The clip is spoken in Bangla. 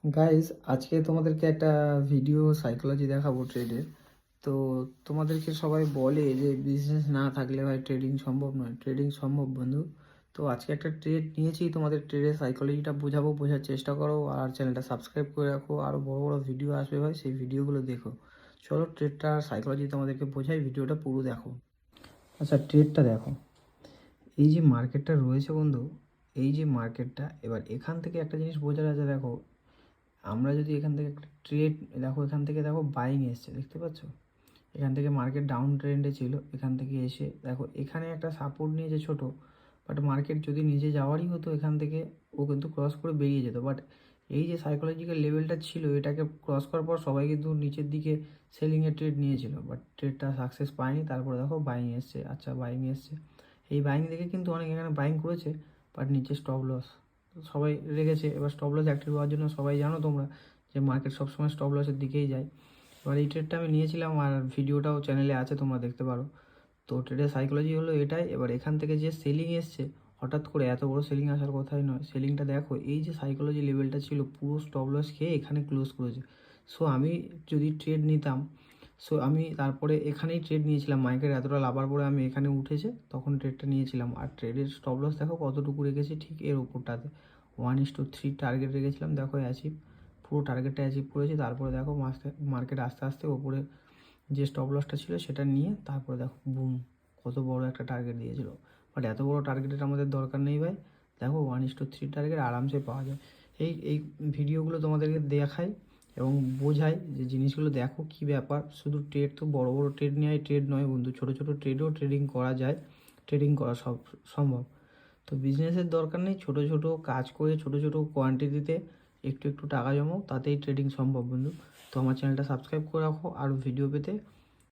গাইস, আজকে তোমাদেরকে একটা ভিডিও সাইকোলজি দেখাবো ট্রেডের। তো তোমাদেরকে সবাই বলে যে বিজনেস না থাকলে ভাই ট্রেডিং সম্ভব নয়। ট্রেডিং সম্ভব বন্ধু। তো আজকে একটা ট্রেড নিয়েছি, তোমাদের ট্রেডের সাইকোলজিটা বোঝাবো, বোঝার চেষ্টা করো আর চ্যানেলটা সাবস্ক্রাইব করে রাখো। আরও বড় বড় ভিডিও আসবে ভাই, সেই ভিডিওগুলো দেখো। চলো ট্রেডটা সাইকোলজি তোমাদেরকে বোঝাই, ভিডিওটা পুরো দেখো। আচ্ছা, ট্রেডটা দেখো। এই যে মার্কেটটা রয়েছে বন্ধু, এই যে মার্কেটটা, এবার এখান থেকে একটা জিনিস বোঝার আছে। দেখো, আমরা যদি এখান থেকে একটা ট্রেড দেখো, এখান থেকে দেখো বাইং এসছে, দেখতে পাচ্ছ? এখান থেকে মার্কেট ডাউন ট্রেন্ডে ছিল, এখান থেকে এসে দেখো এখানে একটা সাপোর্ট নিয়েছে ছোট। বাট মার্কেট যদি নিচে যাওয়ারই হতো এখান থেকে, ও কিন্তু ক্রস করে বেরিয়ে যেত। বাট এই যে সাইকোলজিক্যাল লেভেলটা ছিল, এটাকে ক্রস করার পর সবাই কিন্তু নিচের দিকে সেলিংয়ের ট্রেড নিয়েছিল, বাট ট্রেডটা সাকসেস পায়নি। তারপরে দেখো বাইং এসছে। আচ্ছা, বাইং এসছে, এই বাইং দেখে কিন্তু অনেক এখানে বাইং করেছে, বাট নিচে স্টপ লস। সবাই রেগেছে। এবার স্টপ লস অ্যাক্টিভ হওয়ার জন্য সবাই জানো তোমরা যে মার্কেট সবসময় স্টপ লসের দিকেই যায়। এবার এই ট্রেডটা আমি নিয়েছিলাম আর ভিডিওটাও চ্যানেলে আছে, তোমরা দেখতে পারো। তো ট্রেডের সাইকোলজি হলো এটাই। এবার এখান থেকে যে সেলিং এসছে, হঠাৎ করে এত বড় সেলিং আসার কথাই নয়। সেলিংটা দেখো, এই যে সাইকোলজি লেভেলটা ছিল, পুরো স্টপ লস খেয়ে এখানে ক্লোজ করেছে। সো আমি যদি ট্রেড নিতাম, সো আমি তারপরে এখানেই ট্রেড নিয়েছিলাম। মার্কেট এতটা লাভার পরে আমি এখানে উঠেছে তখন ট্রেডটা নিয়েছিলাম। আর ট্রেডের স্টপ লস দেখো কতটুকু রেখেছি, ঠিক এর উপরটাতে 1:3 টার্গেট রেখেছিলাম। দেখো অ্যাচিভ, পুরো টার্গেটটা অ্যাচিভ করেছি। তারপরে দেখো মার্কেট আস্তে আস্তে ওপরে যে স্টপ লসটা ছিল সেটা নিয়ে তারপরে দেখো বুম, কত বড় একটা টার্গেট দিয়েছিল। বাট এত বড় টার্গেটের আমাদের দরকার নেই ভাই। দেখো 1:3 টার্গেট আরামসে পাওয়া যায়। এই এই ভিডিওগুলো তোমাদেরকে দেখাই এবং বোঝাই যে জিনিসগুলো দেখো কী ব্যাপার। শুধু ট্রেড তো বড় বড় ট্রেড নেওয়াই ট্রেড নয় বন্ধু, ছোটো ছোটো ট্রেডেও ট্রেডিং করা যায়। ট্রেডিং করা সব সম্ভব। তো বিজনেসের দরকার নেই, ছোটো ছোটো কাজ করে ছোটো ছোটো কোয়ান্টিটিতে একটু একটু টাকা জমাও, তাতেই ট্রেডিং সম্ভব বন্ধু। তো আমার চ্যানেলটা সাবস্ক্রাইব করে রাখো আরও ভিডিও পেতে।